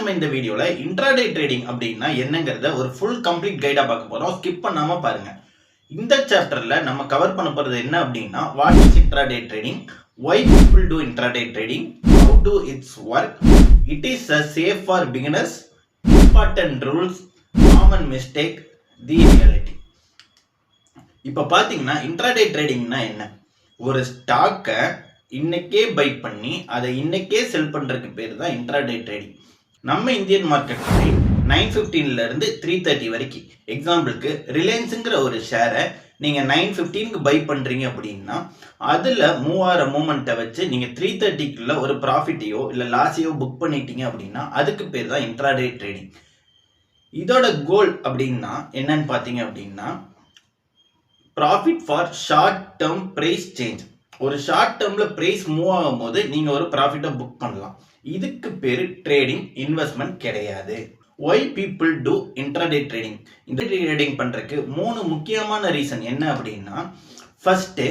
நம்ம இந்த வீடியோல இன்ட்ராடே ட்ரேடிங் அப்படின்னா என்னங்கறத ஒரு ஃபுல் கம்ப்ளீட் கைடா பார்க்க போறோம். ஸ்கிப் பண்ணாம பாருங்க. இந்த சாப்டர்ல நம்ம கவர் பண்ண போறது என்ன அப்படின்னா what is intraday trading, why people do intraday trading, how do its work, it is a safe for beginners, important rules, common mistake, the reality. இப்ப பாத்தீங்கன்னா இன்ட்ராடே ட்ரேடிங்னா என்ன? ஒரு ஸ்டாக்க இன்னைக்கே பை பண்ணி அதை இன்னைக்கே செல் பண்றதுக்கு பேர் தான் இன்ட்ராடே ட்ரேடிங். நம்ம இந்தியன் மார்க்கெட்ல 9:15ல இருந்து 3:30 வரைக்கும், எக்ஸாம்பிளுக்கு ரிலையன்ஸுங்கிற ஒரு ஷேரை நீங்க 9:15க்கு பை பண்றீங்க அப்படின்னா அதுல மூவார மூமெண்ட்டை வச்சு நீங்க 3:30க்குள்ள ஒரு ப்ராஃபிட்டையோ இல்ல லாஸையோ புக் பண்ணிட்டீங்க அப்படின்னா அதுக்கு பேர் தான் இன்ட்ராடே ட்ரேடிங். இதோட கோல் அப்படின்னா என்னன்னு பாத்தீங்க அப்படின்னா profit for short term price change. ஒரு ஷார்ட் டேர்ம்ல பிரைஸ் மூவ் ஆகும் போது நீங்க ஒரு ப்ராஃபிட்டை புக் பண்ணலாம். இதுக்கு பேரு ட்ரேடிங், இன்வெஸ்ட்மெண்ட் கிடையாது. why people do intraday trading? intraday trading பண்றதுக்கு மூணு முக்கியமான ரீசன் என்ன அப்படின்னா, ஃபர்ஸ்ட்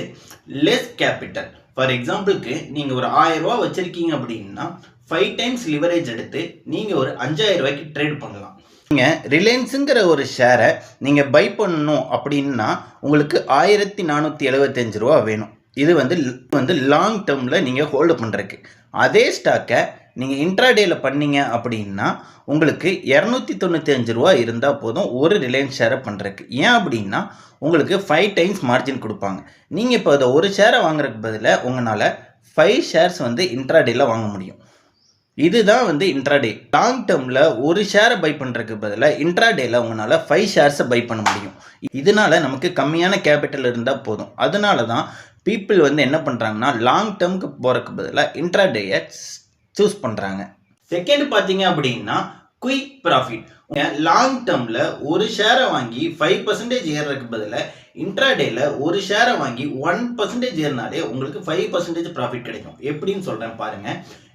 லெஸ் கேபிட்டல். ஃபார் எக்ஸாம்பிளுக்கு நீங்க ஒரு 1000 ரூபாய் வச்சிருக்கீங்க அப்படின்னா 5 டைம்ஸ் லிவரேஜ் எடுத்து நீங்க ஒரு 5000 ரூபாய்க்கு ட்ரேட் பண்ணலாம். நீங்க ரிலையன்ஸுங்கிற ஒரு ஷேரை நீங்க பை பண்ணணும் அப்படின்னா உங்களுக்கு 1475 ரூபா வேணும். இது வந்து லாங் டேர்ம்ல நீங்க ஹோல்டு பண்றதுக்கு. அதே ஸ்டாக்கை நீங்க இன்ட்ராடேல பண்ணீங்க அப்படின்னா உங்களுக்கு 295 ரூபா இருந்தால் போதும் ஒரு ரிலையன்ஸ் ஷேரை பண்ணுறதுக்கு. ஏன் அப்படின்னா உங்களுக்கு 5 டைம்ஸ் மார்ஜின் கொடுப்பாங்க. நீங்கள் இப்போ அதை ஒரு ஷேரை வாங்குறதுக்கு பதிலாக உங்களால் 5 ஷேர்ஸ் இன்ட்ராடேல வாங்க முடியும். இதுதான் இன்ட்ராடே. லாங் டேர்மில் ஒரு ஷேரை பை பண்ணுறதுக்கு பதிலாக இன்ட்ராடேல உங்களால் 5 ஷேர்ஸை பை பண்ண முடியும். இதனால நமக்கு கம்மியான கேபிட்டல் இருந்தால் போதும். அதனால தான் பீப்புள் என்ன பண்ணுறாங்கன்னா லாங் டேர்முக்கு போகிறதுக்கு பதிலாக இன்ட்ராடேயை சூஸ் பண்ணுறாங்க. செகண்ட் பார்த்தீங்க அப்படின்னா குயிக் ப்ராஃபிட். லாங் டேர்மில் ஒரு ஷேரை வாங்கி 5% ஏறதுக்கு பதிலாக இன்ட்ராடேல ஒரு ஷேரை வாங்கி 1% ஏறினாலே உங்களுக்கு 5% ப்ராஃபிட் கிடைக்கும். எப்படின்னு சொல்கிறேன் பாருங்க.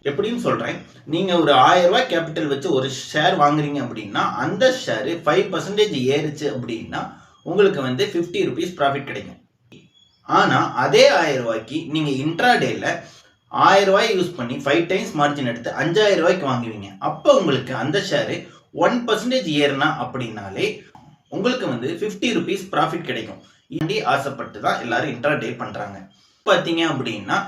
எப்படின்னு சொல்கிறேன், நீங்கள் ஒரு 1000 ரூபாய் கேபிட்டல் வச்சு ஒரு ஷேர் வாங்குறீங்க அப்படின்னா அந்த ஷேரு 5% ஏறிச்சு அப்படின்னா உங்களுக்கு 50 rupees ப்ராஃபிட் கிடைக்கும். ஆனால் அதே 1000 ரூபாய்க்கு நீங்கள் இன்ட்ராடேல 1000 ரூபாய் யூஸ் பண்ணி 5 டைம்ஸ் மார்ஜின் எடுத்து 5000 ரூபாய்க்கு வாங்குவீங்க. அப்போ உங்களுக்கு அந்த ஷேரு 1% ஏறினா அப்படின்னாலே உங்களுக்கு 50 rupees ப்ராஃபிட் கிடைக்கும். இப்படி ஆசைப்பட்டு தான் எல்லாரும் இன்ட்ராடே பண்றாங்க. பார்த்தீங்க அப்படின்னா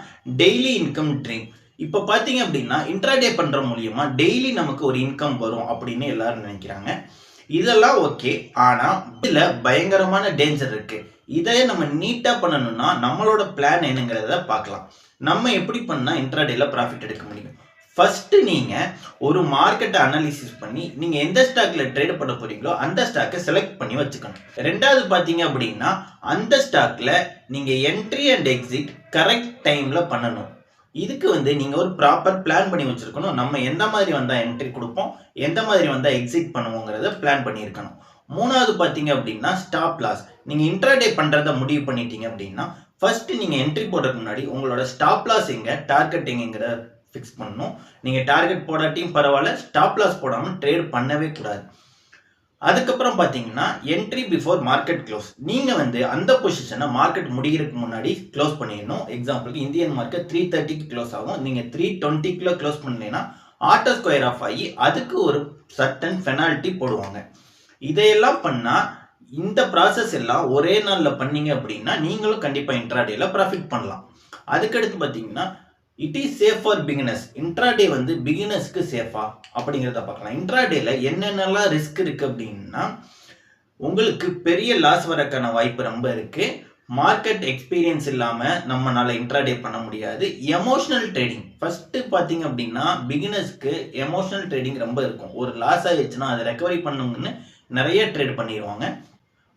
டெய்லி இன்கம் ட்ரீம். இப்போ பார்த்தீங்க அப்படின்னா இன்ட்ராடே பண்ற மூலியமா டெய்லி நமக்கு ஒரு இன்கம் வரும் அப்படின்னு எல்லாரும் நினைக்கிறாங்க. இதெல்லாம் ஓகே, ஆனா இதுல பயங்கரமான டேஞ்சர் இருக்கு. இதை நம்ம நீட்டா பண்ணணும்னா நம்மளோட பிளான் என்னங்கிறத பார்க்கலாம். நம்ம எப்படி பண்ணா இன்ட்ராடேல ப்ராஃபிட் எடுக்க முடியும்? ஃபர்ஸ்ட் நீங்க ஒரு மார்க்கெட்டை அனாலிசிஸ் பண்ணி நீங்க எந்த ஸ்டாக்ல ட்ரேட் பண்ண போறீங்களோ அந்த ஸ்டாக்கை செலக்ட் பண்ணி வச்சுக்கணும். ரெண்டாவது பாத்தீங்க அப்படின்னா அந்த ஸ்டாக்ல நீங்க என்ட்ரி அண்ட் எக்ஸிட் கரெக்ட் டைம்ல பண்ணணும். இதுக்கு நீங்க ஒரு ப்ராப்பர் பிளான் பண்ணி வச்சிருக்கணும். நம்ம எந்த மாதிரி வந்தா என்ட்ரி கொடுப்போம், எந்த மாதிரி வந்தா எக்ஸிட் பண்ணுவோங்கிறத பிளான் பண்ணியிருக்கணும். மூணாவது பாத்தீங்க அப்படின்னா ஸ்டாப் லாஸ். நீங்க இன்ட்ராடே பண்றத முடிவு பண்ணிட்டீங்க அப்படின்னா ஃபர்ஸ்ட் நீங்க என்ட்ரி போடுறதுக்கு முன்னாடி உங்களோட ஸ்டாப் லாஸ் எங்க, டார்கெட் எங்கங்கிற ஃபிக்ஸ் பண்ணணும். நீங்க டார்கெட் போடாட்டியும் பரவாயில்ல, ஸ்டாப் லாஸ் போடாம ட்ரேட் பண்ணவே கூடாது. அதுக்கப்புறம் பாத்தீங்கன்னா என்ட்ரி பிஃபோர் மார்க்கெட் க்ளோஸ். நீங்க அந்த பொசிஷனை மார்க்கெட் முடிகிறதுக்கு முன்னாடி க்ளோஸ் பண்ணிடணும். எக்ஸாம்பிளுக்கு இந்தியன் மார்க்கெட் 3:30க்கு க்ளோஸ் ஆகும். நீங்க 3:20க்குள்ள க்ளோஸ் பண்ணீங்கன்னா ஆட்டோ ஸ்கொயர் ஆஃப் ஆகி அதுக்கு ஒரு சர்டன் பெனால்ட்டி போடுவாங்க. இதையெல்லாம் பண்ணா இந்த ப்ராசஸ் எல்லாம் ஒரே நாள்ல பண்ணீங்க அப்படின்னா நீங்களும் கண்டிப்பா இன்ட்ராடேல ப்ராஃபிட் பண்ணலாம். அதுக்கடுத்து பாத்தீங்கன்னா it is safe for beginners. Intraday பிகினர்ஸ்க்கு சேஃபா அப்படிங்கிறத பார்க்கலாம். இன்ட்ராடேல என்னென்னலாம் ரிஸ்க் இருக்கு அப்படின்னா உங்களுக்கு பெரிய லாஸ் வரக்கான வாய்ப்பு ரொம்ப இருக்கு. மார்க்கெட் எக்ஸ்பீரியன்ஸ் இல்லாம நம்மளால இன்ட்ராடே பண்ண முடியாது. எமோஷனல் ட்ரேடிங் ஃபர்ஸ்ட் பாத்தீங்க அப்படின்னா பிகினர்ஸ்க்கு எமோஷனல் ட்ரேடிங் ரொம்ப இருக்கும். ஒரு லாஸ் ஆயிடுச்சுன்னா அதை ரெக்கவரி பண்ணணும்னு நிறைய ட்ரேட் பண்ணிடுவாங்க.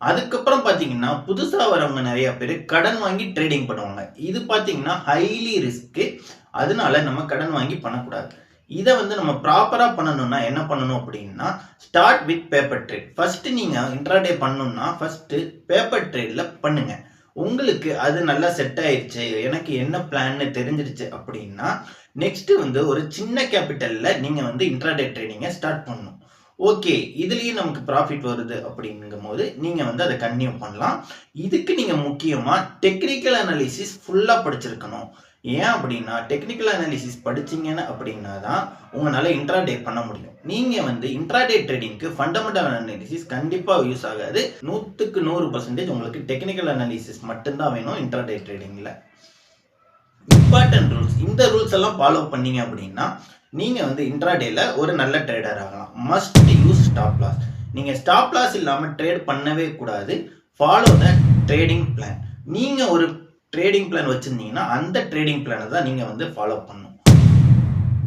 அதுக்கப்புறம் பாத்தீங்கன்னா புதுசா வரவங்க நிறைய பேர் கடன் வாங்கி ட்ரேடிங் பண்ணுவாங்க. இது பாத்தீங்கன்னா ஹைலி ரிஸ்க். அதனால நம்ம கடன் வாங்கி பண்ணக்கூடாது. இதை நம்ம ப்ராப்பரா பண்ணணும்னா என்ன பண்ணணும் அப்படின்னா start with paper trade. First நீங்க இன்ட்ராடே பண்ணணும்னா ஃபர்ஸ்ட் பேப்பர் ட்ரேட்ல பண்ணுங்க. உங்களுக்கு அது நல்லா செட் ஆயிடுச்சு, எனக்கு என்ன பிளான்னு தெரிஞ்சிருச்சு அப்படின்னா நெக்ஸ்ட் ஒரு சின்ன கேபிட்டல்ல நீங்க இன்ட்ராடே ட்ரேடிங்கை ஸ்டார்ட் பண்ணணும். ஓகே, இதுலயும் நமக்கு ப்ராஃபிட் வருது அப்படிங்கும் போது நீங்க அதை கன்டினியூ பண்ணலாம். இதுக்கு நீங்க முக்கியமா டெக்னிக்கல் அனாலிசிஸ் ஃபுல்லா படிச்சிருக்கணும். ஏன் அப்படின்னா டெக்னிக்கல் அனாலிசிஸ் படிச்சீங்கன்னு அப்படின்னா தான் உங்களால இன்ட்ராடே பண்ண முடியும். நீங்க வந்து இன்ட்ராடே ட்ரேடிங்க்கு ஃபண்டமெண்டல் அனாலிசிஸ் கண்டிப்பா யூஸ் ஆகாது. 100க்கு 100% உங்களுக்கு டெக்னிக்கல் அனாலிசிஸ் மட்டும்தான் வேணும் இன்ட்ராடே ட்ரேடிங்ல. இம்பார்ட்டன்ட் ரூல்ஸ், இந்த ரூல்ஸ் எல்லாம் ஃபாலோ பண்ணீங்க அப்படின்னா நீங்க வந்து இன்ட்ராடேல ஒரு நல்ல ட்ரேடர் ஆகலாம். Must use stop loss. நீங்க ஸ்டாப் லாஸ் இல்லாம ட்ரேட் பண்ணவே கூடாது. Follow the trading plan. நீங்க ஒரு ட்ரேடிங் பிளான் வச்சிருந்தீங்கன்னா அந்த ட்ரேடிங் பிளானை தான் நீங்க வந்து ஃபாலோ பண்ணணும்.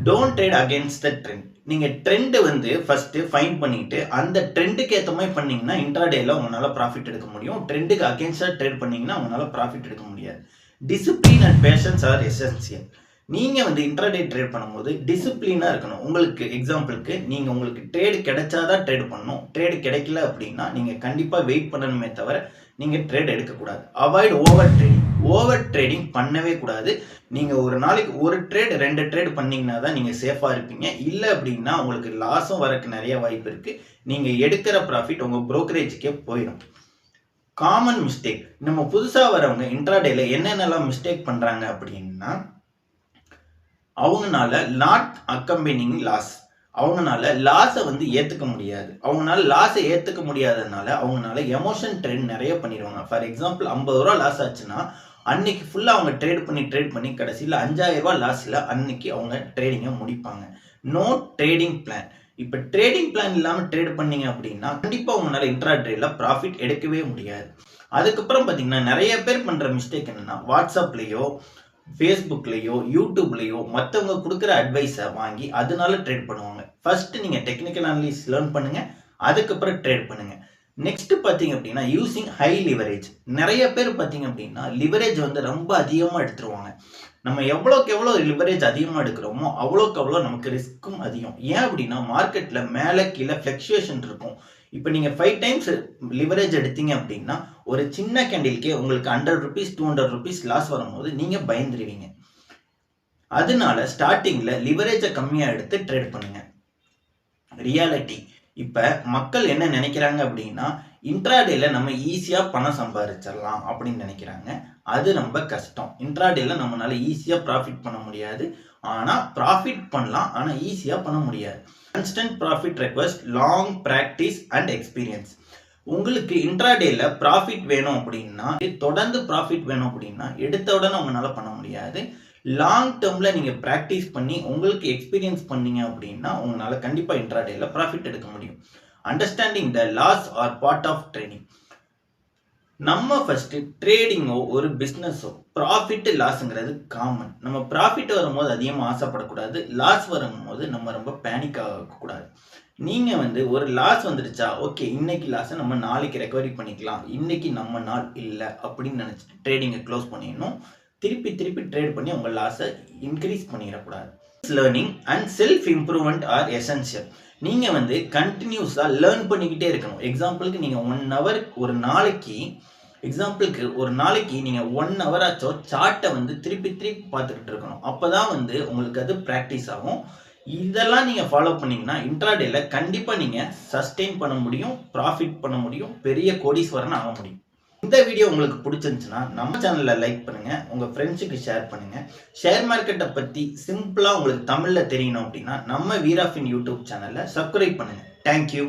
Don't trade against the trend. நீங்க ட்ரெண்ட் வந்து ஃபர்ஸ்ட் ஃபைண்ட் பண்ணிட்டு அந்த ட்ரெண்டுக்கு ஏற்ற மாதிரி பண்ணீங்கன்னா இன்ட்ராடேல உங்களால ப்ராஃபிட் எடுக்க முடியும். ட்ரெண்டுக்கு அகைன்ஸ்டா ட்ரேட் பண்ணீங்கன்னா உங்களால ப்ராஃபிட் எடுக்க முடியாது. Discipline and patience are essential. நீங்க வந்து இன்ட்ராடே ட்ரேட் பண்ணும்போது டிசிப்ளினா இருக்கணும். உங்களுக்கு எக்ஸாம்பிளுக்கு நீங்க உங்களுக்கு ட்ரேட் கிடைச்சாதான் ட்ரேட் பண்ணணும். ட்ரேட் கிடைக்கல அப்படின்னா நீங்க கண்டிப்பா வெயிட் பண்ணணுமே தவிர நீங்க ட்ரேட் எடுக்கக்கூடாது. Avoid over trading. Over trading பண்ணவே கூடாது. நீங்க ஒரு நாளைக்கு ஒரு ட்ரேட் 2 ட்ரேட் பண்ணீங்கன்னா தான் நீங்க சேஃபா இருப்பீங்க. இல்லை அப்படின்னா உங்களுக்கு லாஸும் வரக்கு நிறைய வாய்ப்பு இருக்கு. நீங்க எடுக்கிற ப்ராஃபிட் உங்க புரோக்கரேஜுக்கே போயிடும். காமன் மிஸ்டேக், நம்ம புதுசா வரவங்க இன்ட்ராடேல என்னென்னலாம் மிஸ்டேக் பண்றாங்க அப்படின்னா அவங்கனால நாட் அக்கம்பெனிங் லாஸ், அவங்கனால லாஸை வந்து ஏத்துக்க முடியாது. அவங்கனால லாஸை ஏத்துக்க முடியாததுனால அவங்கனால எமோஷன் ட்ரேட் நிறைய பண்ணிடுவாங்க. ஃபார் எக்ஸாம்பிள் 50 ரூபா லாஸ் ஆச்சுன்னா அன்னைக்கு ஃபுல்லா அவங்க ட்ரேட் பண்ணி கடைசியில் 5000 ரூபாய் லாஸ்ல அன்னைக்கு அவங்க ட்ரேடிங்கை முடிப்பாங்க. No trading plan. இப்போ ட்ரேடிங் பிளான் இல்லாமல் ட்ரேட் பண்ணீங்க அப்படின்னா கண்டிப்பாக உங்களால் இன்ட்ராடேல ப்ராஃபிட் எடுக்கவே முடியாது. அதுக்கப்புறம் பார்த்தீங்கன்னா நிறைய பேர் பண்ணுற மிஸ்டேக் என்னன்னா வாட்ஸ்அப்லேயோ ஃபேஸ்புக்லேயோ யூடியூப்லேயோ மற்றவங்க கொடுக்குற அட்வைஸை வாங்கி அதனால ட்ரேட் பண்ணுவாங்க. ஃபர்ஸ்ட் நீங்கள் டெக்னிக்கல் அனாலிசிஸ் லேர்ன் பண்ணுங்க, அதுக்கப்புறம் ட்ரேட் பண்ணுங்க. நெக்ஸ்ட் பார்த்தீங்க அப்படின்னா யூசிங் ஹை லிவரேஜ். நிறைய பேர் பார்த்தீங்க அப்படின்னா லிவரேஜ் வந்து ரொம்ப அதிகமாக எடுத்துருவாங்க. நம்ம எவ்வளோக்கு எவ்வளோ லிவரேஜ் அதிகமாக எடுக்கிறோமோ அவ்வளோக்கு அவ்வளோ நமக்கு ரிஸ்க்கும் அதிகம். ஏன் அப்படின்னா மார்க்கெட்டில் மேலே கீழே ஃப்ளக்சுவேஷன் இருக்கும். இப்போ நீங்கள் 5 டைம்ஸ் லிவரேஜ் எடுத்தீங்க அப்படின்னா ஒரு சின்ன கேண்டிலுக்கே உங்களுக்கு 100 rupees 200 rupees லாஸ் வரும்போது நீங்கள் பயந்துருவீங்க. அதனால ஸ்டார்டிங்கில் லிவரேஜை கம்மியாக எடுத்து ட்ரேட் பண்ணுங்க. ரியாலிட்டி, இப்போ மக்கள் என்ன நினைக்கிறாங்க அப்படின்னா இன்ட்ராடேல நம்ம ஈஸியாக பணம் சம்பாதிச்சிடலாம் அப்படின்னு நினைக்கிறாங்க. அது ரொம்ப கஷ்டம். இன்ட்ராடேல நம்மளால ஈஸியாக ப்ராஃபிட் பண்ண முடியாது. ஆனால் ப்ராஃபிட் பண்ணலாம், ஆனால் ஈஸியாக பண்ண முடியாது. Constant profit request long practice and experience. உங்களுக்கு இன்ட்ராடேல ப்ராஃபிட் வேணும் அப்படின்னா தொடர்ந்து ப்ராஃபிட் வேணும் அப்படின்னா எடுத்த உடனே உங்களால பண்ண முடியாது. லாங் டேர்ம்ல நீங்க பிராக்டிஸ் பண்ணி உங்களுக்கு எக்ஸ்பீரியன்ஸ் பண்ணீங்க அப்படின்னா உங்களால கண்டிப்பா இன்ட்ராடேல ப்ராஃபிட் எடுக்க முடியும். Understanding the loss are part of trading. நம்ம ஃபர்ஸ்ட் ட்ரேடிங்கோ ஒரு பிஸ்னஸோ ப்ராஃபிட் லாஸ்ங்கிறது காமன். நம்ம ப்ராஃபிட் வரும்போது அதிகமாக ஆசைப்படக்கூடாது. லாஸ் வரும்போது நம்ம ரொம்ப பேனிக் ஆகக்கூடாது. நீங்க வந்து ஒரு லாஸ் வந்துடுச்சா ஓகே இன்னைக்கு லாஸை நம்ம நாளைக்கு ரெக்கவரி பண்ணிக்கலாம், இன்னைக்கு நம்ம நாள் இல்லை அப்படின்னு நினைச்சிட்டு ட்ரேடிங்கை க்ளோஸ் பண்ணிடணும். திருப்பி ட்ரேட் பண்ணி உங்க லாஸை இன்க்ரீஸ் பண்ணிடக்கூடாது. Learning and self improvement R essential. நீங்க வந்து கண்டினியூஸா லேர்ன் பண்ணிக்கிட்டே இருக்கணும். எக்ஸாம்பிளுக்கு நீங்க 1 hour ஒரு நாளைக்கு நீங்க 1 hour ஆச்சோ சார்ட்டை வந்து திருப்பி பார்த்துக்கிட்டு இருக்கணும். அப்பதான் வந்து உங்களுக்கு அது ப்ராக்டிஸ் ஆகும். இதெல்லாம் நீங்க ஃபாலோ பண்ணீங்கன்னா இன்ட்ராடேல கண்டிப்பா நீங்க சஸ்டெயின் பண்ண முடியும், ப்ராஃபிட் பண்ண முடியும், பெரிய கோடீஸ்வரன் ஆக முடியும். இந்த வீடியோ உங்களுக்கு பிடிச்சிருந்துச்சுன்னா நம்ம சேனல்ல லைக் பண்ணுங்க, உங்க ஃப்ரெண்ட்ஸுக்கு ஷேர் பண்ணுங்க. ஷேர் மார்க்கெட்டை பத்தி சிம்பிளா உங்களுக்கு தமிழ்ல தெரியணும் அப்படின்னா நம்ம வீராஃபின் யூடியூப் சேனல்ல சப்ஸ்கிரைப் பண்ணுங்க. தேங்க்யூ.